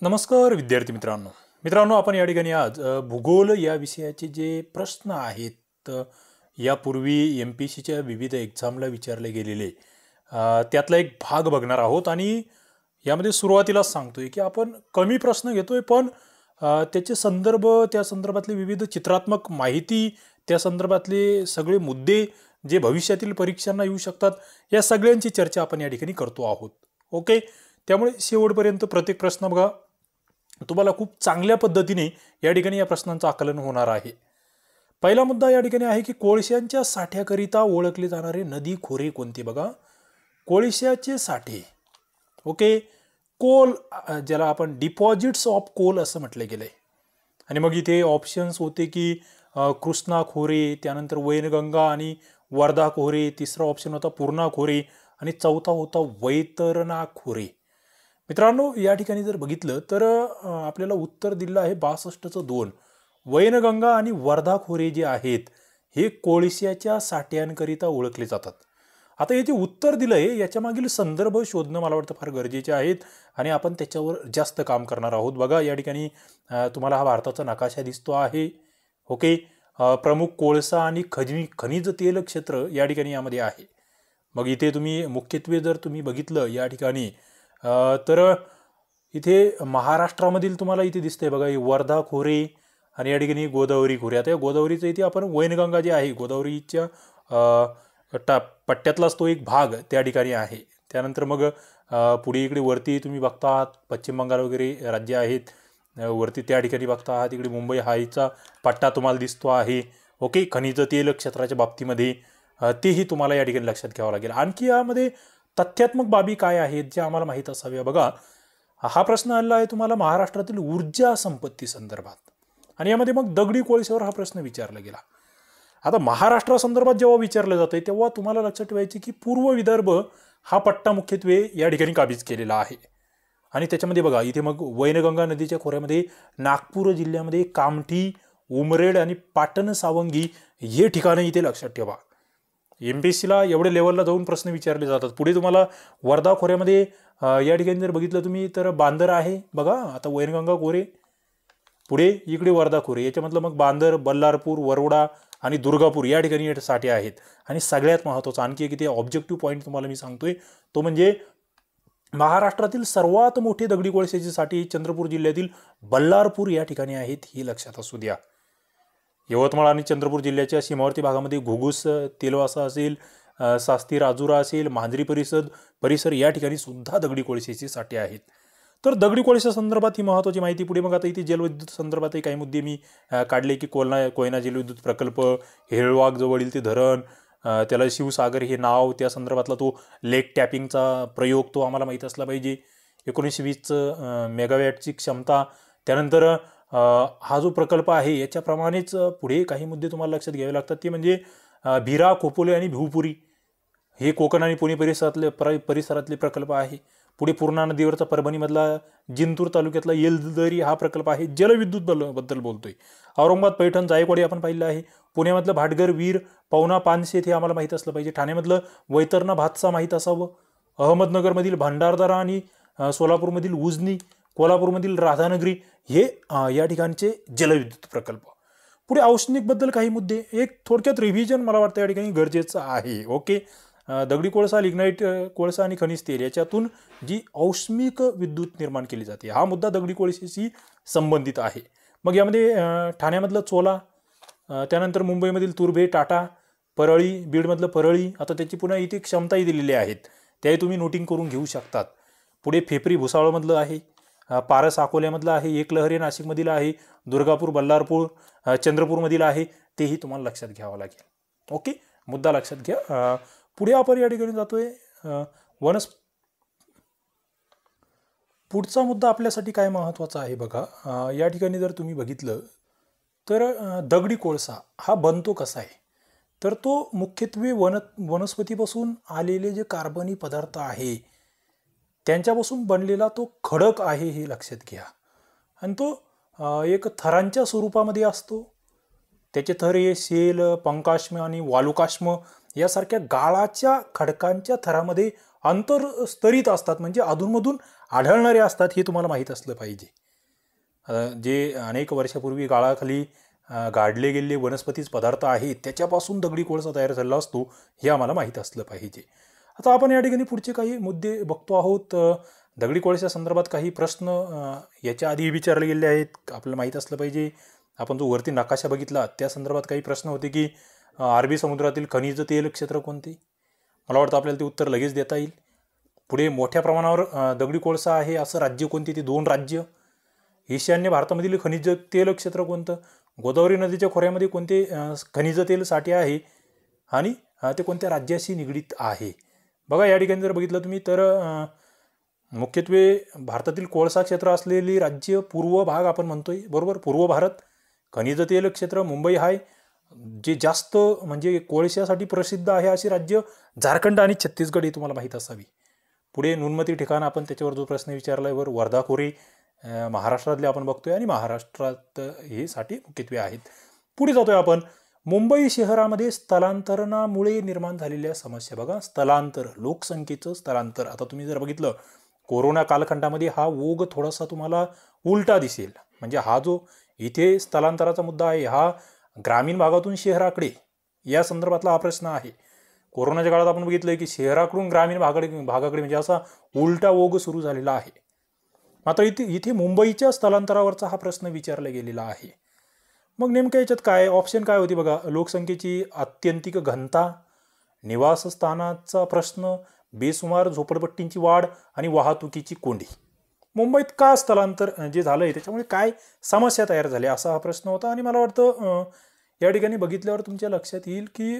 नमस्कार विद्यार्थी मित्रांनो. आपण या ठिकाणी आज भूगोल या विषयाचे जे प्रश्न आहेत यापूर्वी MPSCच्या विविध एक्झामला विचारले गेलेले त्यातला एक भाग बघणार आहोत आणि यामध्ये सुरुवातीलाच सांगतोय की आपण कमी प्रश्न घेतोय पण त्याचे संदर्भ, त्या संदर्भातले विविध चित्रात्मक माहिती, त्या संदर्भातले सगळे मुद्दे जे भविष्यातील परीक्षांना येऊ शकतात या सगळ्यांची चर्चा आपण या ठिकाणी करतो आहोत. ओके, त्यामुळे शेवटपर्यंत प्रत्येक प्रश्न बघा, तुम्हाला खूप चांगल्या पद्धतीने या ठिकाणी या प्रश्नांचं आकलन होणार आहे. पहिला मुद्दा या ठिकाणी आहे की कोळशांच्या साठ्याकरिता ओळखले जाणारे नदी खोरे कोणते. बघा, कोळशाचे साठे. ओके, कोल ज्याला आपण डिपॉझिट्स ऑफ कोल असं म्हटलं गेलंय. आणि मग इथे ऑप्शन्स होते की कृष्णा खोरे, त्यानंतर वैनगंगा आणि वर्धा खोरे, तिसरा ऑप्शन होता पूर्णा खोरे आणि चौथा होता वैतरणा खोरे. मित्रांनो, या ठिकाणी जर बघितलं तर आपल्याला उत्तर दिलं आहे 62चं 2. वैनगंगा आणि वर्धा खोरे जे आहेत हे कोळशाच्या साठ्यांकरिता ओळखले जातात. आता हे जे उत्तर दिलंय याच्या मागील संदर्भ शोधणं मला वाटतं फार गरजेचे आहेत आणि आपण त्याच्यावर जास्त काम करणार आहोत. बघा, या ठिकाणी तुम्हाला हा भारताचा नकाशा दिसतो आहे. ओके, प्रमुख कोळसा आणि खनिज तेल क्षेत्र या ठिकाणी यामध्ये आहे. मग इथे तुम्ही मुख्यत्वे जर तुम्ही बघितलं या ठिकाणी तर इथे महाराष्ट्रामधील तुम्हाला इथे दिसतंय बघा, वर्धा खोरे आणि या ठिकाणी गोदावरी खोरे. आता या गोदावरीचं इथे आपण वैनगंगा जे आहे गोदावरीच्या पट्ट्यातलाच तो एक भाग त्या ठिकाणी आहे. त्यानंतर मग पुढे इकडे वरती तुम्ही बघता आहात पश्चिम बंगाल वगैरे राज्य आहेत, वरती त्या ठिकाणी बघता आहात इकडे मुंबई हायचा पट्टा तुम्हाला दिसतो आहे. ओके, खनिज तेल क्षेत्राच्या बाबतीमध्ये तेही तुम्हाला या ठिकाणी लक्षात घ्यावं लागेल. आणखी यामध्ये तथ्यात्मक बाबी काय आहेत ज्या आम्हाला माहीत असाव्या. बघा, हा प्रश्न आलेला आहे तुम्हाला महाराष्ट्रातील ऊर्जा संपत्ती संदर्भात आणि यामध्ये मग दगडी कोळशावर हा प्रश्न विचारला गेला. आता महाराष्ट्रासंदर्भात जेव्हा विचारलं जातंय तेव्हा तुम्हाला लक्षात ठेवायचे की पूर्व विदर्भ हा पट्टा मुख्यत्वे या ठिकाणी काबीज केलेला आहे. आणि त्याच्यामध्ये बघा इथे मग वैनगंगा नदीच्या खोऱ्यामध्ये नागपूर जिल्ह्यामध्ये कामठी, उमरेड आणि पाटण सावंगी हे ठिकाणं इथे लक्षात ठेवा. MPSCला एवढे लेवलला जाऊन प्रश्न विचारले जातात. पुढे तुम्हाला वर्धा खोऱ्यामध्ये या ठिकाणी जर बघितलं तुम्ही तर बांदर आहे. बघा, आता वैनगंगा खोरे, पुढे इकडे वर्धा खोरे, याच्यामधलं मग बांदर, बल्लारपूर, वरोडा आणि दुर्गापूर या ठिकाणी साठे आहेत. आणि सगळ्यात महत्त्वाचं आणखी एक इथे ऑब्जेक्टिव्ह पॉईंट तुम्हाला मी सांगतोय तो म्हणजे महाराष्ट्रातील सर्वात मोठे दगडी कोळशाचे साठे चंद्रपूर जिल्ह्यातील बल्लारपूर या ठिकाणी आहेत, हे लक्षात असू द्या. यवतमाळ आणि चंद्रपूर जिल्ह्याच्या सीमावर्ती भागामध्ये घुगुस, तेलवासा असेल, सास्ती राजुरा असेल, मांजरी परिसर या ठिकाणी सुद्धा दगडी कोळशाचे साठे आहेत. तर दगडी कोळशा संदर्भात ही महत्त्वाची माहिती. पुढे मग आता इथे जलविद्युत संदर्भातही काही मुद्दे मी काढले की कोयना जलविद्युत प्रकल्प, हेळवाग जवळील ते धरण, त्याला शिवसागर हे नाव, त्या संदर्भातला तो लेक टॅपिंगचा प्रयोग तो आम्हाला माहीत असला पाहिजे. 1920 मेगावॅटची क्षमता. त्यानंतर हा जो प्रकल्प आहे याच्याप्रमाणेच पुढे काही मुद्दे तुम्हाला लक्षात घ्यावे लागतात ते म्हणजे भिरा, खोपोले आणि भिवपुरी हे कोकण आणि पुणे परिसरातले प्रकल्प आहे. पुढे पूर्णा नदीवरचा परभणीमधला जिंतूर तालुक्यातला येलदरी हा प्रकल्प आहे, जलविद्युत बद्दल बोलतोय. औरंगाबाद, पैठण, जायकवाडी आपण पाहिलं आहे. पुण्यामधलं भाटघर, वीर, पवना, पानशेत हे आम्हाला माहीत असलं पाहिजे. ठाण्यामधलं वैतरणा भातसा माहीत असावं. अहमदनगरमधील भंडारदरा आणि सोलापूरमधील उजनी, कोल्हापूरमधील राधानगरी हे या ठिकाणचे जलविद्युत प्रकल्प. पुढे औष्णिकबद्दल काही मुद्दे, एक थोडक्यात रिव्हिजन मला वाटतं या ठिकाणी गरजेचं आहे. ओके, दगडी कोळसा, लिग्नाईट कोळसा आणि खनिज तेल याच्यातून जी औष्णिक विद्युत निर्माण केली जाते हा मुद्दा दगडी कोळशाशी संबंधित आहे. मग यामध्ये ठाण्यामधलं चोला, त्यानंतर मुंबईमधील तुर्भे, टाटा, परळी, बीडमधलं परळी, आता त्याची पुन्हा इथे क्षमताही दिलेली आहेत, त्याही तुम्ही नोटिंग करून घेऊ शकतात. पुढे फेफरी भुसावळमधलं आहे, पारस अकोल्यामधलं आहे, एकलहरी नाशिकमधील आहे, दुर्गापूर, बल्लारपूर, चंद्रपूरमधील आहे, तेही तुम्हाला लक्षात घ्यावं लागेल. ओके, मुद्दा लक्षात घ्या. पुढे आपण या ठिकाणी जातोय पुढचा मुद्दा आपल्यासाठी काय महत्त्वाचा आहे. बघा, या ठिकाणी जर तुम्ही बघितलं तर दगडी कोळसा हा बनतो कसा आहे तर तो मुख्यत्वे वनस्पतीपासून आलेले जे कार्बनी पदार्थ आहे त्यांच्यापासून बनलेला तो खडक आहे, हे लक्षात घ्या. आणि तो एक थरांच्या स्वरूपामध्ये असतो. त्याचे थर हे शेल, पंकाश्म आणि वालुकाश्म यासारख्या गाळाच्या खडकांच्या थरामध्ये आंतरस्तरित असतात, म्हणजे अधूनमधून आढळणारे असतात, हे तुम्हाला माहीत असलं पाहिजे. जे अनेक वर्षापूर्वी गाळाखाली गाडले गेलेले वनस्पतीच पदार्थ आहेत, त्याच्यापासून दगडी कोळसा तयार झालेला असतो, हे आम्हाला माहीत असलं पाहिजे. आता आपण या ठिकाणी पुढचे काही मुद्दे बघतो आहोत. दगडी कोळशा संदर्भात काही प्रश्न याच्या आधी विचारले गेले आहेत, आपल्याला माहीत असलं पाहिजे. आपण जो वरती नकाशा बघितला त्या संदर्भात काही प्रश्न होते की अरबी समुद्रातील खनिज तेल क्षेत्र कोणते. मला वाटतं आपल्याला ते उत्तर लगेच देता येईल. पुढे मोठ्या प्रमाणावर दगडी कोळसा आहे असं राज्य कोणते, ते 2 राज्य. ईशान्य भारतामधील खनिज तेल क्षेत्र कोणतं, गोदावरी नदीच्या खोऱ्यामध्ये कोणते खनिज तेल साठे आहे आणि ते कोणत्या राज्याशी निगडीत आहे. बघा या ठिकाणी जर बघितलं तुम्ही तर मुख्यत्वे भारतातील कोळसा क्षेत्र असलेली राज्य पूर्व भाग आपण म्हणतोय, बरोबर. पूर्व भारत खनिज तेल क्षेत्र मुंबई आहे. जे जास्त म्हणजे कोळशासाठी प्रसिद्ध आहे अशी राज्य झारखंड आणि छत्तीसगड ही तुम्हाला माहीत असावी. पुढे नुनमती ठिकाण, आपण त्याच्यावर जो प्रश्न विचारला वर वर्धा खोरे महाराष्ट्रातले आपण बघतोय आणि महाराष्ट्रात हे साठी मुख्यत्वे आहेत. पुढे जातोय आपण. मुंबई शहरामध्ये स्थलांतरणामुळे निर्माण झालेल्या समस्या. बघा, स्थलांतर, लोकसंख्येचं स्थलांतर. आता तुम्ही जर बघितलं कोरोना कालखंडामध्ये हा ओघ थोडासा तुम्हाला उलटा दिसेल. म्हणजे हा जो इथे स्थलांतराचा मुद्दा आहे हा ग्रामीण भागातून शहराकडे या संदर्भातला हा प्रश्न आहे. कोरोनाच्या काळात आपण बघितलंय की शहराकडून ग्रामीण भागाकडे म्हणजे असा उलटा ओघ सुरू झालेला आहे. मात्र इथे मुंबईच्या स्थलांतरावरचा हा प्रश्न विचारला गेलेला आहे. मग नेमक्या याच्यात काय ऑप्शन काय होती बघा. लोकसंख्येची आत्यंतिक घनता, निवासस्थानाचा प्रश्न, बेसुमार झोपडपट्टींची वाढ आणि वाहतुकीची कोंडी. मुंबईत का स्थलांतर जे झालंय त्याच्यामुळे काय समस्या तयार झाल्या असा हा प्रश्न होता. आणि मला वाटतं या ठिकाणी बघितल्यावर तुमच्या लक्षात येईल की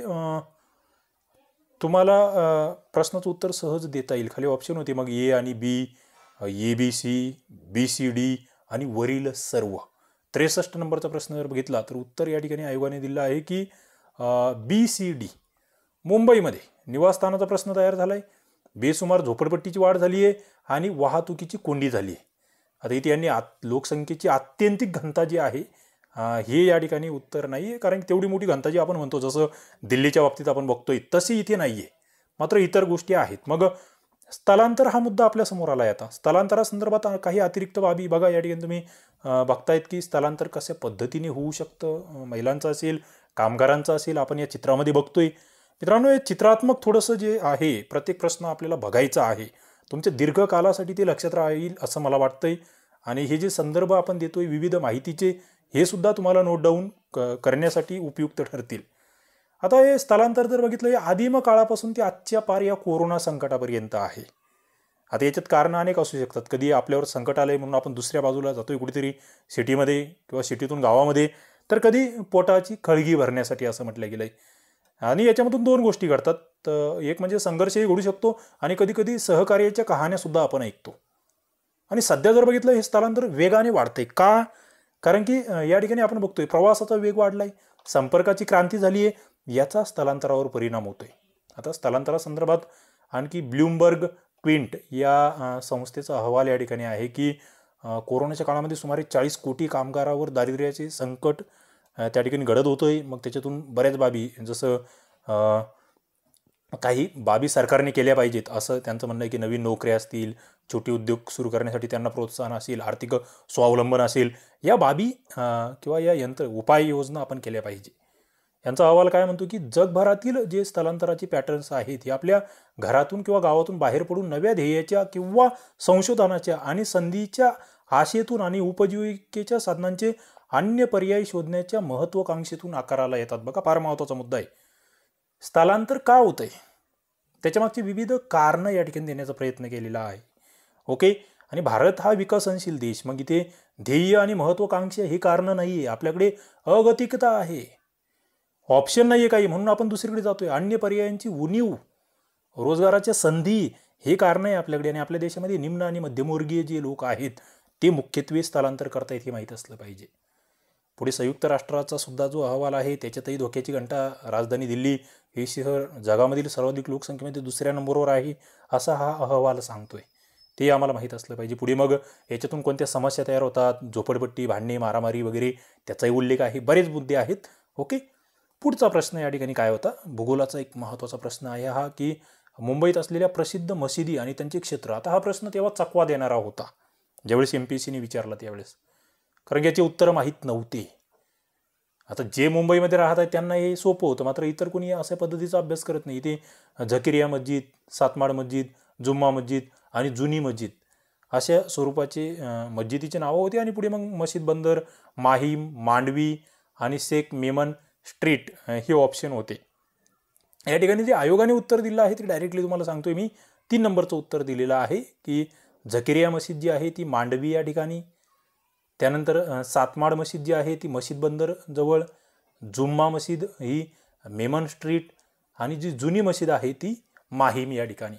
तुम्हाला प्रश्नाचं उत्तर सहज देता येईल. खाली ऑप्शन होते मग ए आणि बी, ABC, BCD आणि वरील सर्व. 63 नंबरचा प्रश्न जर बघितला तर उत्तर या ठिकाणी आयोगाने दिलं आहे की BCD. मुंबईमध्ये निवासस्थानाचा प्रश्न तयार झालाय, बेसुमार झोपडपट्टीची वाढ झाली आहे आणि वाहतुकीची कोंडी झाली आहे. आता इथे यांनी लोकसंख्येची आत्यंतिक घनता जी आहे हे या ठिकाणी उत्तर नाही आहे, कारण तेवढी मोठी घनता जी आपण म्हणतो जसं दिल्लीच्या बाबतीत आपण बघतोय तशी इथे नाही आहे. मात्र इतर गोष्टी आहेत. मग स्थलांतर हा मुद्दा आपल्या समोर आला आहे. आता स्थलांतरासंदर्भात काही अतिरिक्त बाबी बघा. या ठिकाणी तुम्ही बघतायत की स्थलांतर कशा पद्धतीने होऊ शकतं, महिलांचं असेल, कामगारांचं असेल, आपण या चित्रामध्ये बघतोय. मित्रांनो, हे चित्रात्मक थोडंसं जे आहे प्रत्येक प्रश्न आपल्याला बघायचा आहे. तुमच्या दीर्घकालासाठी ते लक्षात राहील असं मला वाटतंय. आणि हे जे संदर्भ आपण देतोय विविध माहितीचे, हे सुद्धा तुम्हाला नोट डाऊन करण्यासाठी उपयुक्त ठरतील. आता हे स्थलांतर जर बघितलं, हे आदिम काळापासून ते आजच्या पार या कोरोना संकटापर्यंत आहे. आता याच्यात कारणं अनेक असू शकतात. कधी आपल्यावर संकट आलंय म्हणून आपण दुसऱ्या बाजूला जातोय कुठेतरी सिटीमध्ये किंवा सिटीतून गावामध्ये, तर कधी पोटाची खळगी भरण्यासाठी असं म्हटलं गेलंय. आणि याच्यामधून 2 गोष्टी घडतात. एक म्हणजे संघर्षही घडू शकतो आणि कधी कधी सहकार्याच्या कहाण्या आपण ऐकतो. आणि सध्या जर बघितलं हे स्थलांतर वेगाने वाढतंय. का? कारण की या ठिकाणी आपण बघतोय प्रवासाचा वेग वाढलाय, संपर्काची क्रांती झाली आहे, याचा स्थलांतरावर परिणाम होतोय. आता स्थलांतरासंदर्भात आणखी ब्लूमबर्ग क्विंट या संस्थेचा अहवाल या ठिकाणी आहे की कोरोनाच्या काळामध्ये सुमारे 40 कोटी कामगारावर दारिद्र्याचे संकट त्या ठिकाणी घडत होतंय. मग त्याच्यातून बऱ्याच बाबी, जसं काही बाबी सरकारने केल्या पाहिजेत असं त्यांचं म्हणणं आहे की नवीन नोकऱ्या असतील, छोटे उद्योग सुरू करण्यासाठी त्यांना प्रोत्साहन असेल, आर्थिक स्वावलंबन असेल, या बाबी किंवा या उपाययोजना आपण केल्या पाहिजे. यांचा अहवाल काय म्हणतो की जगभरातील जे स्थलांतराचे पॅटर्न्स आहेत हे आपल्या घरातून किंवा गावातून बाहेर पडून नव्या ध्येयाच्या किंवा संशोधनाच्या आणि संधीच्या आशेतून आणि उपजीविकेच्या साधनांचे अन्य पर्याय शोधण्याच्या महत्वाकांक्षेतून आकाराला येतात. बघा, फार महत्वाचा मुद्दा आहे. स्थलांतर का होतंय त्याच्यामागची विविध कारणं या ठिकाणी देण्याचा प्रयत्न केलेला आहे. ओके. आणि भारत हा विकसनशील देश, मग इथे ध्येय आणि महत्वाकांक्षा ही कारणं नाहीये. आपल्याकडे अगतिकता आहे, ऑप्शन नाहीये काही, म्हणून आपण दुसरीकडे जातोय. अन्य पर्यायांची उणीव, रोजगाराच्या संधी हे कारण आहे आपल्याकडे. आणि आपल्या देशामध्ये निम्न आणि मध्यमवर्गीय जे लोक आहेत ते मुख्यत्वे स्थलांतर करतायत हे माहीत असलं पाहिजे. पुढे संयुक्त राष्ट्राचा सुद्धा जो अहवाल आहे त्याच्यातही धोक्याची घंटा, राजधानी दिल्ली हे शहर जगामधील सर्वाधिक लोकसंख्येमध्ये 2ऱ्या नंबरवर आहे असा हा अहवाल सांगतोय. ते आम्हाला माहीत असलं पाहिजे. पुढे मग याच्यातून कोणत्या समस्या तयार होतात, झोपडपट्टी, भांडणे, मारामारी वगैरे त्याचाही उल्लेख आहे. बरेच मुद्दे आहेत. ओके. पुढचा प्रश्न या ठिकाणी काय होता, भूगोलाचा एक महत्त्वाचा प्रश्न आहे हा की मुंबईत असलेल्या प्रसिद्ध मशिदी आणि त्यांचे क्षेत्र. आता हा प्रश्न तेव्हा चकवा देणारा होता ज्यावेळेस MPSCने विचारला त्यावेळेस, कारण याचे उत्तर माहीत नव्हते. आता जे मुंबईमध्ये राहत आहेत त्यांना हे सोपं होतं, मात्र इतर कोणी अशा पद्धतीचा अभ्यास करत नाही. इथे झकिरिया मस्जिद, सातमाड मस्जिद, जुम्मा मस्जिद आणि जुनी मस्जिद अशा स्वरूपाचे मस्जिदीचे नावं होते. आणि पुढे मग मशीद बंदर, माहीम, मांडवी आणि शेख मेमन स्ट्रीट हे ऑप्शन होते. या ठिकाणी जे आयोगाने उत्तर दिलं आहे ते डायरेक्टली तुम्हाला सांगतोय मी, 3 नंबरचं उत्तर दिलेलं आहे की झकिरिया मशीद जी आहे ती मांडवी या ठिकाणी, त्यानंतर सातमाड मशीद जी आहे ती मशीद बंदर जवळ, जुम्मा मशीद ही मेमन स्ट्रीट आणि जी जुनी मशीद आहे ती माहीम या ठिकाणी.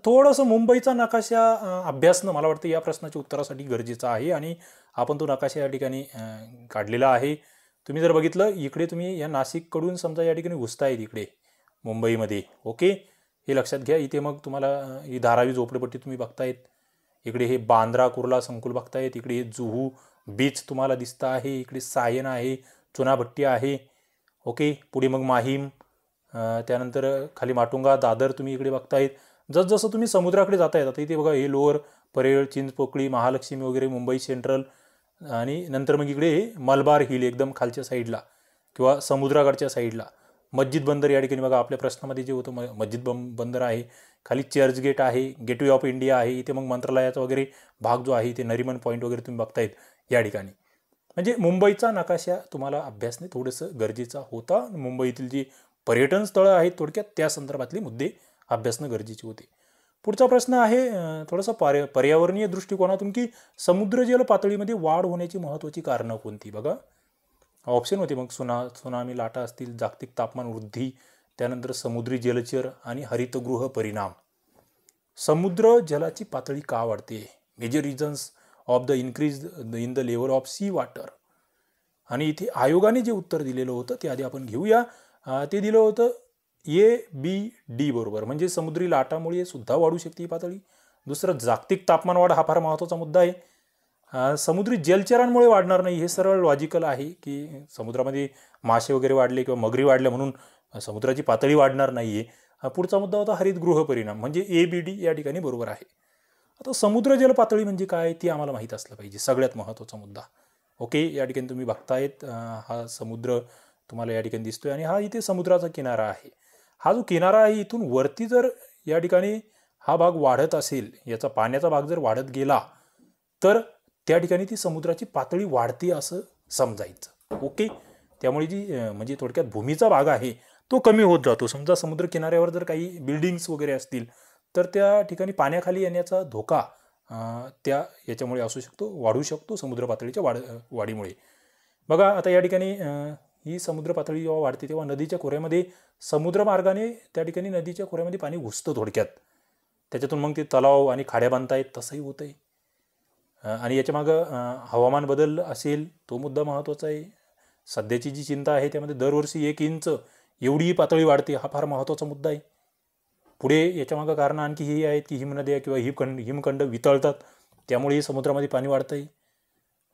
थोडंसं मुंबईचा नकाशा अभ्यासणं मला वाटतं या प्रश्नाच्या उत्तरासाठी गरजेचं आहे आणि आपण तो नकाशा या ठिकाणी काढलेला आहे. तुम्ही जर बघितलं इकडे तुम्ही या नाशिककडून समजा या ठिकाणी घुसतायत इकडे मुंबईमध्ये, ओके, हे लक्षात घ्या. इथे मग तुम्हाला ही धारावी झोपडपट्टी तुम्ही बघतायत, इकडे हे बांद्रा कुर्ला संकुल बघतायत, इकडे हे जुहू बीच तुम्हाला दिसतं आहे, इकडे सायन आहे, चुनाभट्टी आहे, ओके. पुढे मग माहीम, त्यानंतर खाली माटुंगा, दादर तुम्ही इकडे बघतायत. जसजसं तुम्ही समुद्राकडे जातायत, आता इथे बघा हे लोअर परेळ, चिंचपोकळी, महालक्ष्मी वगैरे मुंबई सेंट्रल, आणि नंतर मग इकडे मलबार हिल एकदम खालच्या साईडला किंवा समुद्राकडच्या साईडला. मस्जिद बंदर या ठिकाणी बघा आपल्या प्रश्नामध्ये जे होतं मस्जिद बंदर आहे, खाली चर्चगेट आहे, गेटवे ऑफ इंडिया आहे, इथे मग मंत्रालयाचा वगैरे भाग जो आहे इथे नरिमन पॉईंट वगैरे तुम्ही बघतायत या ठिकाणी. म्हणजे मुंबईचा नकाशा तुम्हाला अभ्यासणे थोडंसं गरजेचा होता. मुंबईतील जी पर्यटन स्थळं आहेत थोडक्यात त्या संदर्भातले मुद्दे अभ्यासणं गरजेचे होते. पुढचा प्रश्न आहे थोडासा पर्यावरणीय दृष्टिकोनातून की समुद्र जल पातळीमध्ये वाढ होण्याची महत्त्वाची कारणं कोणती. बघा ऑप्शन होते मग सुनामी लाटा असतील, जागतिक तापमान वृद्धी, त्यानंतर समुद्री जलचर आणि हरितगृह परिणाम. समुद्र जलाची पातळी का वाढते, major reasons of the increase in the level of sea water. आणि इथे आयोगाने जे उत्तर दिलेलं होतं ते आधी आपण घेऊया. ते दिलं होतं ABD बरोबर, म्हणजे समुद्री लाटामुळे सुद्धा वाढू शकते ही पातळी. दुसरं जागतिक तापमान वाढ हा फार महत्त्वाचा मुद्दा आहे. समुद्री जलचरांमुळे वाढणार नाही, हे सरळ लॉजिकल आहे की समुद्रामध्ये मासे वगैरे वाढले किंवा मगरी वाढल्या म्हणून समुद्राची पातळी वाढणार नाही आहे. पुढचा मुद्दा होता हरितगृह परिणाम, म्हणजे ABD या ठिकाणी बरोबर आहे. आता समुद्र जल पातळी म्हणजे काय ती आम्हाला माहीत असलं पाहिजे, सगळ्यात महत्त्वाचा मुद्दा. ओके, या ठिकाणी तुम्ही बघतायत हा समुद्र तुम्हाला या ठिकाणी दिसतोय आणि हा इथे समुद्राचा किनारा आहे. हा जो किनारा आहे इथून वरती जर या ठिकाणी हा भाग वाढत असेल, याचा पाण्याचा भाग जर वाढत गेला तर त्या ठिकाणी ती समुद्राची पातळी वाढते असं समजायचं. ओके, त्यामुळे जी म्हणजे थोडक्यात भूमीचा भाग आहे तो कमी होत जातो. समजा समुद्र किनाऱ्यावर जर काही बिल्डिंग्स वगैरे असतील तर त्या ठिकाणी पाण्याखाली येण्याचा धोका त्या याच्यामुळे असू शकतो, वाढू शकतो समुद्र पातळीच्या वाढीमुळे. बघा आता या ठिकाणी ही समुद्र पातळी जेव्हा वाढते तेव्हा नदीच्या खोऱ्यामध्ये समुद्रमार्गाने त्या ठिकाणी नदीच्या खोऱ्यामध्ये पाणी घुसतं थोडक्यात, त्याच्यातून मग ते तलाव आणि खाड्या बांधतायत, तसंही होतं आहे. आणि याच्यामागं हवामान बदल असेल तो मुद्दा महत्त्वाचा आहे. सध्याची जी चिंता आहे त्यामध्ये दरवर्षी 1 इंच एवढी पातळी वाढते, हा फार महत्त्वाचा मुद्दा आहे. पुढे याच्यामागं कारणं आणखी ही आहेत की हिमनद्या किंवा हिमखंड वितळतात, त्यामुळेही समुद्रामध्ये पाणी वाढतं आहे.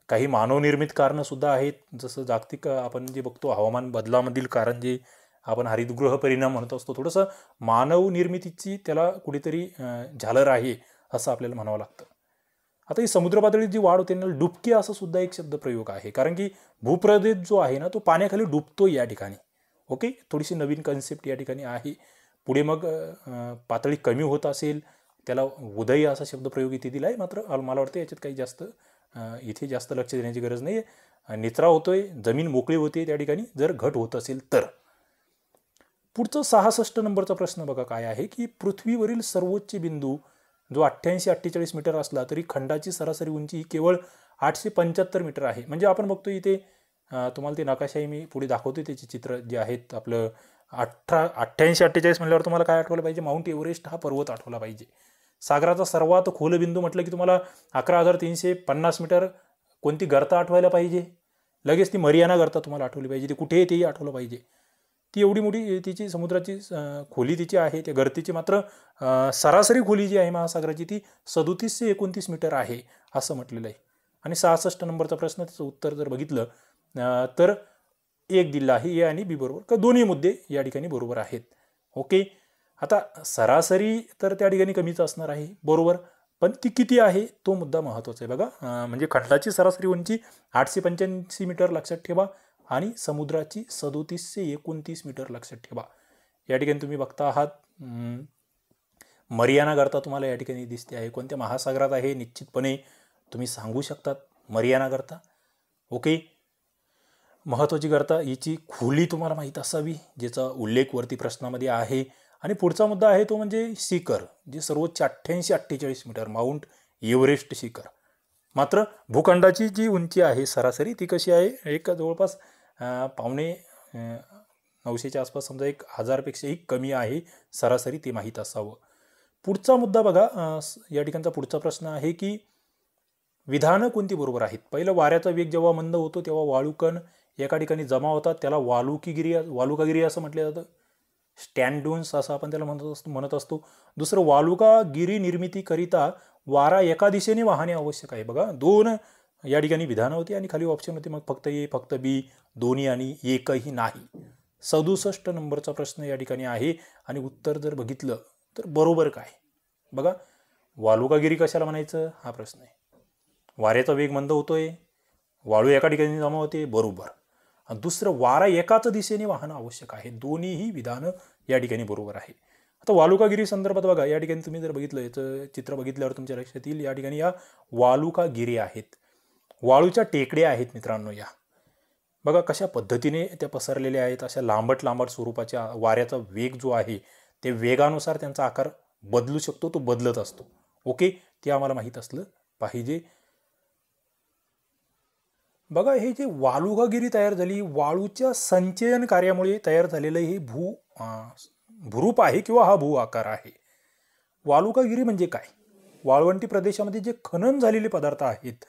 काही मानवनिर्मित कारणंसुद्धा आहेत, जसं जागतिक आपण जे बघतो हवामान बदलामधील कारण जे आपण हरितगृह परिणाम म्हणत असतो, थोडंसं मानवनिर्मितीची त्याला कुठेतरी झालर आहे असं आपल्याला म्हणावं लागतं. आता ही समुद्र पातळीत जी वाढ होते ना, डुबकी असं सुद्धा एक शब्दप्रयोग आहे, कारण की भूप्रदेश जो आहे ना तो पाण्याखाली डुबतो या ठिकाणी. ओके, थोडीशी नवीन कन्सेप्ट या ठिकाणी आहे. पुढे मग पातळी कमी होत असेल त्याला उदय असा शब्दप्रयोग इथे दिला आहे, मात्र मला वाटतं याच्यात काही जास्त इथे जास्त लक्ष देण्याची गरज नाही आहे. निचरा होतोय, जमीन मोकळी होते त्या ठिकाणी जर घट होत असेल तर. पुढचं 66 नंबरचा प्रश्न बघा काय आहे की पृथ्वीवरील सर्वोच्च बिंदू जो 88-48 मीटर असला तरी खंडाची सरासरी उंची ही केवळ 875 मीटर आहे. म्हणजे आपण बघतो इथे तुम्हाला ते नकाशाही मी पुढे दाखवतो, त्याचे चित्र जे आहेत. आपलं 88-48 म्हणल्यावर तुम्हाला काय आठवलं पाहिजे, माउंट एव्हरेस्ट हा पर्वत आठवला पाहिजे. सागराचा सर्वात खोल बिंदू म्हटलं की तुम्हाला 11,350 मीटर कोणती गर्त आठवायला पाहिजे, लगेच ती मरियाना गर्त तुम्हाला आठवली पाहिजे, ती कुठे आहे तेही आठवलं पाहिजे. ती एवढी मोठी तिची समुद्राची खोली तिची आहे. त्या गर्तीची मात्र सरासरी खोली जी आहे महासागराची ती 3729 मीटर आहे असं म्हटलेलं आहे. आणि 66 नंबरचा प्रश्न त्याचं उत्तर जर बघितलं तर एक दिलं आहे A आणि B बरोबर, का दोन्ही मुद्दे या ठिकाणी बरोबर आहेत. ओके, आता सरासरी तर त्या ठिकाणी कमीच असणार आहे, बरोबर, पण ती किती आहे तो मुद्दा महत्त्वाचा आहे बघा. म्हणजे खंडाची सरासरी उंची 885 मीटर लक्षात ठेवा आणि समुद्राची 3729 मीटर लक्षात ठेवा. या ठिकाणी तुम्ही बघता आहात मरियाना गर्ता तुम्हाला या ठिकाणी दिसते आहे. कोणत्या महासागरात आहे निश्चितपणे तुम्ही सांगू शकतात, मरियाना गर्ता. ओके, महत्त्वाची गर्ता हिची खोली तुम्हाला माहीत असावी, ज्याचा उल्लेख वरती प्रश्नामध्ये आहे. आणि पुढचा मुद्दा आहे तो म्हणजे शिखर, जे सर्वोच्च 88-48 मीटर माउंट एव्हरेस्ट शिखर. मात्र भूखंडाची जी उंची आहे सरासरी ती कशी आहे, एक जवळपास 950-900च्या आसपास, समजा 1000पेक्षाही कमी आहे सरासरी, ते माहीत असावं. पुढचा मुद्दा बघा, या ठिकाणचा पुढचा प्रश्न आहे की विधानं कोणती बरोबर आहेत. पहिलं, वाऱ्याचा वेग जेव्हा मंद होतो तेव्हा वाळूकण एका ठिकाणी जमा होतात, त्याला वालुकागिरी असं म्हटलं जातं. स्टँड ड्यून्स असं आपण त्याला म्हणत असतो. दुसरं, वालुकागिरी निर्मितीकरिता वारा एका दिशेने वाहणे आवश्यक आहे. बघा, 2 या ठिकाणी विधानं होती आणि खाली ऑप्शन होते, मग फक्त ए, फक्त बी, दोन्ही आणि एकही नाही. 67 नंबरचा प्रश्न या ठिकाणी आहे आणि उत्तर जर बघितलं तर बरोबर काय बघा. वालुकागिरी कशाला म्हणायचं हा प्रश्न आहे. वाऱ्याचा वेग मंद होतोय, वाळू एका ठिकाणी जमा होते, बरोबर. आणि दुसरं, वारा एकाच दिशेने वाहणं आवश्यक आहे. दोन्हीही विधानं या ठिकाणी बरोबर आहे. आता वालुकागिरी संदर्भात बघा, या ठिकाणी तुम्ही जर बघितलं, याचं चित्र बघितल्यावर तुमच्या लक्षात येईल, या ठिकाणी या वालुकागिरी आहेत, वाळूच्या टेकड्या आहेत मित्रांनो. या बघा कशा पद्धतीने त्या पसरलेल्या आहेत, अशा लांबट स्वरूपाच्या. वाऱ्याचा वेग जो आहे ते वेगानुसार त्यांचा आकार बदलू शकतो, तो बदलत असतो. ओके, ते आम्हाला माहीत असलं पाहिजे. बघा, हे जे वालुकागिरी तयार झाली, वाळूच्या संचयन कार्यामुळे तयार झालेलं हे भूरूप आहे किंवा हा भू आकार आहे. वालुकागिरी म्हणजे काय, वाळवंटी प्रदेशामध्ये जे खनन झालेले पदार्थ आहेत,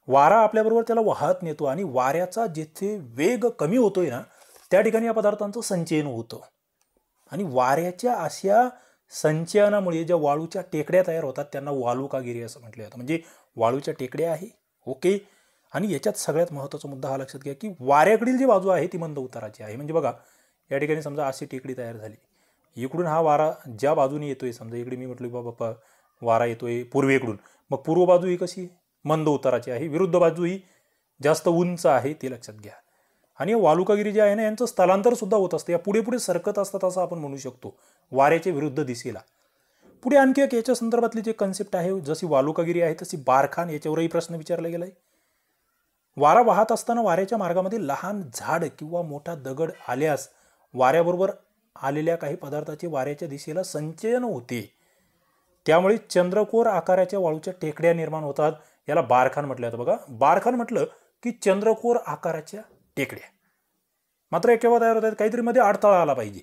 वारा आपल्याबरोबर त्याला वाहत नेतो आणि वाऱ्याचा जिथे वेग कमी होतोय ना त्या ठिकाणी या पदार्थांचं संचयन होतं. आणि वाऱ्याच्या अशा संचयनामुळे ज्या वाळूच्या टेकड्या तयार होतात त्यांना वालुकागिरी असं म्हटलं जातं. म्हणजे वाळूच्या टेकड्या आहे. ओके, आणि याच्यात सगळ्यात महत्त्वाचा मुद्दा हा लक्षात घ्या की वाऱ्याकडील जी बाजू आहे ती मंद उताराची आहे. म्हणजे बघा, या ठिकाणी समजा अशी टेकडी तयार झाली, इकडून हा वारा ज्या बाजूने येतोय, समजा इकडे मी म्हटलं बाबा वारा येतोय पूर्वेकडून, मग पूर्व बाजू ही कशी मंद उताराची आहे, विरुद्ध बाजू ही जास्त उंच आहे, ते लक्षात घ्या. आणि वालुकागिरी जे आहे ना यांचं स्थलांतर सुद्धा होत असतं, या पुढे पुढे सरकत असतात असं आपण म्हणू शकतो, वाऱ्याच्या विरुद्ध दिशेला. पुढे आणखी एक याच्या संदर्भातली जे कन्सेप्ट आहे, जशी वालुकागिरी आहे तशी बारखान, याच्यावरही प्रश्न विचारला गेलाय. वारा वाहत असताना वाऱ्याच्या मार्गामध्ये लहान झाड किंवा मोठा दगड आल्यास वाऱ्याबरोबर आलेल्या काही पदार्थाचे वाऱ्याच्या दिशेला संचयन होते, त्यामुळे चंद्रकोर आकाराच्या वाळूच्या टेकड्या निर्माण होतात. याला बारखान म्हटलं जातं. बघा, बारखान म्हटलं की चंद्रकोर आकाराच्या टेकड्या. मात्र केव्हा तयार होतात, काहीतरी मध्ये अडथळा आला पाहिजे,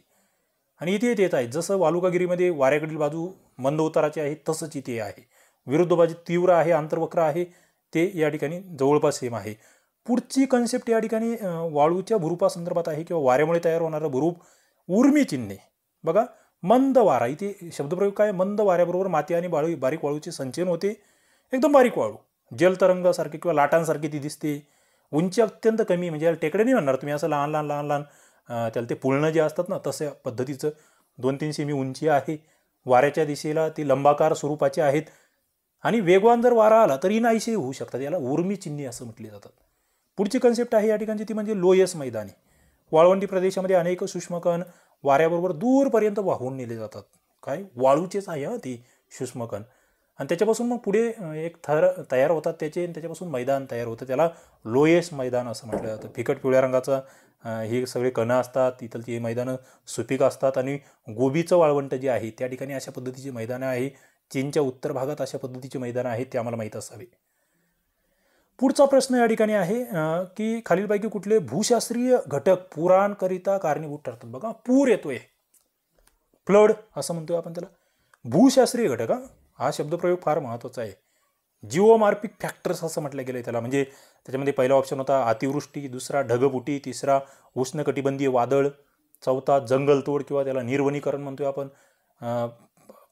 आणि इथे येत आहे. जसं वालुकागिरीमध्ये वाऱ्याकडील बाजू मंद उताराची आहे तसंच इथे आहे. विरुद्ध बाजू तीव्र आहे, अंतर्वक्र आहे, ते या ठिकाणी जवळपास सेम आहे. पुढची कन्सेप्ट या ठिकाणी वाळूच्या भूरूपासंदर्भात आहे किंवा वाऱ्यामुळे तयार होणारं भूरूप, उर्मी चिन्हे. बघा, मंद वारा, इथे शब्दप्रयोग काय, मंद वाऱ्याबरोबर माती आणि बारीक वाळूचे संचयन होते. एकदम बारीक वाळू जलतरंगासारखी किंवा लाटांसारखी ती दिसते. उंची अत्यंत कमी, म्हणजे याला टेकडे नाही म्हणणार तुम्ही, असं लहान लहान त्याला ते पुळणं जे असतात ना तशा पद्धतीचं 2-3 सेमी उंची आहे. वाऱ्याच्या दिशेला ती लंबाकार स्वरूपाचे आहेत आणि वेगवान जर वारा आला तरी नाहीसे होऊ शकतात. याला उर्मी चिन्हे असं म्हटले जातात. पुढची कन्सेप्ट आहे या ठिकाणी ती म्हणजे लोयस मैदानी. वाळवंटी प्रदेशामध्ये अनेक सूक्ष्मकण वाऱ्याबरोबर दूरपर्यंत वाहून नेले जातात. काय, वाळूचेच आहे ते सूक्ष्मकण, आणि त्याच्यापासून मग पुढे एक थर तयार होतात त्याचे, आणि त्याच्यापासून मैदान तयार होतं, त्याला लोयस मैदान असं म्हटलं जातं. फिकट पिवळ्या रंगाचं हे सगळे कणं असतात, तिथलची हे मैदानं सुपीक असतात. आणि गोबीचं वाळवंट जे आहे त्या ठिकाणी अशा पद्धतीची मैदानं आहे. चीनच्या उत्तर भागात अशा पद्धतीची मैदानं आहेत, ते आम्हाला माहीत असावे. पुढचा प्रश्न या ठिकाणी आहे की खालीलपैकी कुठले भूशास्त्रीय घटक पुरांकरिता कारणीभूत ठरतात. बघा, पूर येतोय, फ्लड असं म्हणतोय आपण त्याला, भूशास्त्रीय घटक. हा शब्दप्रयोग फार महत्त्वाचा आहे. जिओमार्पिक फॅक्टर्स असं म्हटलं गेलं त्याला. म्हणजे त्याच्यामध्ये पहिला ऑप्शन होता अतिवृष्टी, दुसरा ढगफुटी, तिसरा उष्णकटिबंधीय वादळ, चौथा जंगलतोड किंवा त्याला निर्वनीकरण म्हणतोय आपण,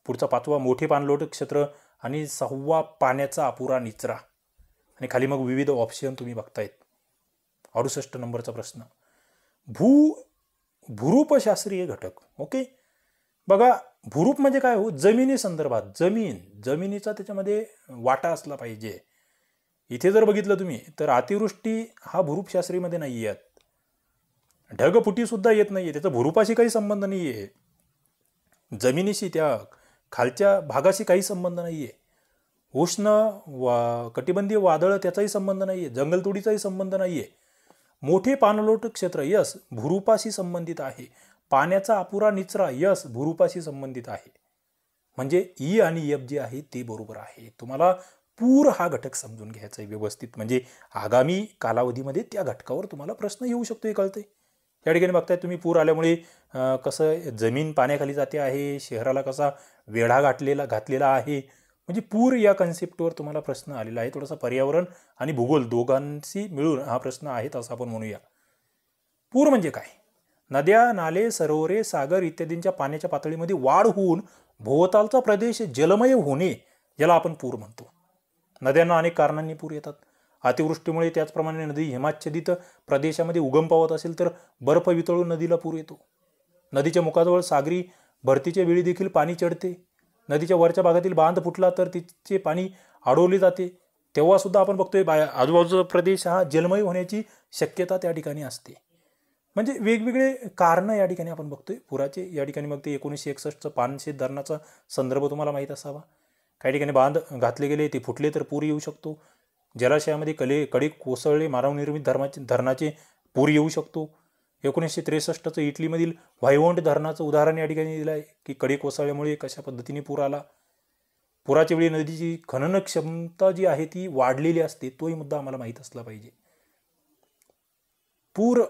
पुढचा 5वा मोठे पाणलोट क्षेत्र, आणि 6वा पाण्याचा अपुरा निचरा. आणि खाली मग विविध ऑप्शन तुम्ही बघतायत. 68 नंबरचा प्रश्न, भूरूपशास्त्रीय घटक. ओके, बघा, भूरूप म्हणजे काय हो, जमिनी संदर्भात जमिनीचा त्याच्यामध्ये वाटा असला पाहिजे. इथे जर बघितलं तुम्ही तर अतिवृष्टी हा भूरूपशास्त्रीमध्ये नाही येत, ढगफुटी सुद्धा येत नाहीये, त्याचा भूरूपाशी काही संबंध नाहीये, जमिनीशी त्या खालच्या भागाशी काही संबंध नाहीये, उष्ण कटिबंधीय वादळ त्याचाही संबंध नाहीये, जंगलतोडीचाही संबंध नाहीये. मोठे पाणलोट क्षेत्र यस भूरूपाशी संबंधित आहे, पाण्याचा अपुरा निचरा यस भूरूपाशी संबंधित आहे. म्हणजे ई आणि एफ जे आहे ते बरोबर आहे. तुम्हाला पूर हा घटक समजून घ्यायचा आहे व्यवस्थित, म्हणजे आगामी कालावधीमध्ये त्या घटकावर तुम्हाला प्रश्न येऊ शकतो हे कळते. या ठिकाणी बघताय तुम्ही, पूर आल्यामुळे कसं जमीन पाण्याखाली जाते आहे, शहराला कसा वेढा घातलेला आहे. म्हणजे पूर या कन्सेप्टवर तुम्हाला प्रश्न आलेला आहे. थोडासा पर्यावरण आणि भूगोल दोघांशी मिळून हा प्रश्न आहे असं आपण म्हणूया. पूर म्हणजे काय? नद्या, नाले, सरोवरे, सागर इत्यादींच्या पाण्याच्या पातळीमध्ये वाढ होऊन भोवतालचा प्रदेश जलमय होणे याला आपण पूर म्हणतो. नद्यांना अनेक कारणांनी पूर येतात. अतिवृष्टीमुळे, त्याचप्रमाणे नदी हिमाच्छादित प्रदेशामध्ये उगम पावत असेल तर बर्फ वितळून नदीला पूर येतो. नदीच्या मुखाजवळ सागरी भरतीच्या वेळी देखील पाणी चढते. नदीच्या वरच्या भागातील बांध फुटला तर तिचे पाणी अडवले जाते, तेव्हा सुद्धा आपण बघतोय आजूबाजूचा प्रदेश हा जलमय होण्याची शक्यता त्या ठिकाणी असते. म्हणजे वेगवेगळे कारणं या ठिकाणी आपण बघतोय पुराचे. या ठिकाणी मग ते 1961चं पानशेत धरणाचा संदर्भ तुम्हाला माहीत असावा. काही ठिकाणी बांध घातले गेले, ते फुटले तर पूर येऊ शकतो. जलाशयामध्ये कडे कोसळले, मानवनिर्मित धरणाचे पूर येऊ शकतो. 1963चं इटलीमधील व्हायवोंट धरणाचं उदाहरण या ठिकाणी दिलं आहे की कडे कोसळल्यामुळे कशा पद्धतीने पूर आला. पुराच्या वेळी नदीची खनन क्षमता जी आहे ती वाढलेली असते, तोही मुद्दा आम्हाला माहीत असला पाहिजे. पूर,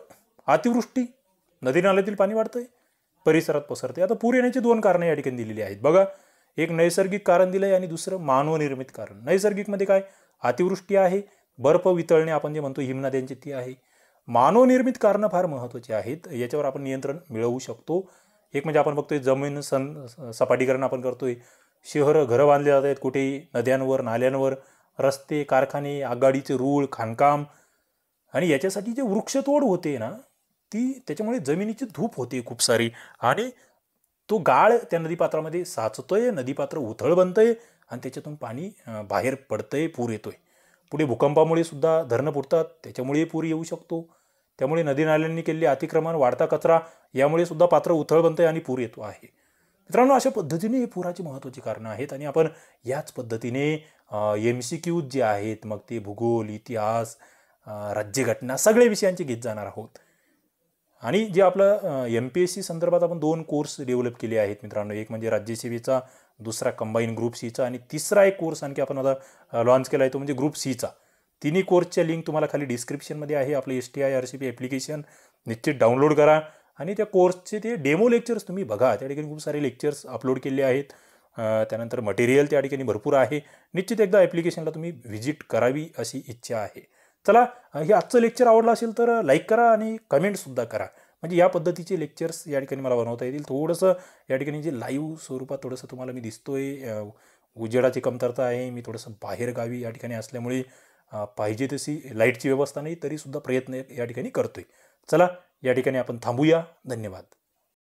अतिवृष्टी, नदी नाल्यातील पाणी वाढतंय, परिसरात पसरते. आता पूर येण्याची 2 कारणं या ठिकाणी दिलेली आहेत बघा. एक नैसर्गिक कारण दिलंय आणि दुसरं मानवनिर्मित कारण. नैसर्गिक मध्ये काय? अतिवृष्टी आहे, बर्फ वितळणे आपण जे म्हणतो हिमनद्यांची ती आहे. मानवनिर्मित कारणं फार महत्त्वाची आहेत, याच्यावर आपण नियंत्रण मिळवू शकतो. एक म्हणजे आपण बघतोय जमीन सपाटीकरण आपण करतोय, घरं बांधले जात आहेत कुठेही, नद्यांवर, नाल्यांवर, रस्ते, कारखाने, आगगाडीचे रूळ, खाणकाम. आणि याच्यासाठी जे वृक्षतोड होते ना, ती त्याच्यामुळे जमिनीची धूप होते खूप सारी, आणि तो गाळ त्या नदीपात्रामध्ये साचतोय, नदीपात्र उथळ बनतंय आणि त्याच्यातून पाणी बाहेर पडतंय, पूर येतोय. पुढे भूकंपामुळे सुद्धा धरणं फुटतात, त्याच्यामुळे पूर येऊ शकतो. त्यामुळे नदी नाल्यांनी केलेले अतिक्रमण, वाढता कचरा यामुळे सुद्धा पात्र उथळ बनतंय आणि पूर येतो आहे. मित्रांनो, अशा पद्धतीने हे पुराची महत्त्वाची कारणं आहेत आणि आपण याच पद्धतीने MCQ जे आहेत, मग ते भूगोल, इतिहास, राज्यघटना सगळ्या विषयांची घेत जाणार आहोत. आणि जे आपलं MPSC संदर्भात आपण 2 कोर्स डेव्हलप केले आहेत मित्रांनो. एक म्हणजे राज्यसेवेचा, दुसरा कंबाईन ग्रुप सीचा, आणि तिसरा एक कोर्स आणखी आपण आता लॉन्च केला आहे तो म्हणजे ग्रुप सीचा. तिन्ही कोर्सच्या लिंक तुम्हाला खाली डिस्क्रिप्शनमध्ये आहे. आपलं STI RCP ॲप्लिकेशन निश्चित डाउनलोड करा आणि त्या कोर्सचे ते डेमो लेक्चर्स तुम्ही बघा. त्या ठिकाणी खूप सारे लेक्चर्स अपलोड केले आहेत. त्यानंतर मटेरियल त्या ठिकाणी भरपूर आहे. निश्चित एकदा ॲप्लिकेशनला तुम्ही व्हिजिट करावी अशी इच्छा आहे. चला, हे आजचं लेक्चर आवडलं असेल तर लाईक करा आणि कमेंटसुद्धा करा. म्हणजे या पद्धतीचे लेक्चर्स या ठिकाणी मला बनवता येतील. थोडंसं या ठिकाणी जे लाईव्ह स्वरूपात थोडंसं तुम्हाला मी दिसतोय, उजेडाची कमतरता आहे, मी थोडंसं बाहेरगावी या ठिकाणी असल्यामुळे पाहिजे तशी लाईटची व्यवस्था नाही, तरीसुद्धा प्रयत्न या ठिकाणी करतोय. चला, या ठिकाणी आपण थांबूया. धन्यवाद.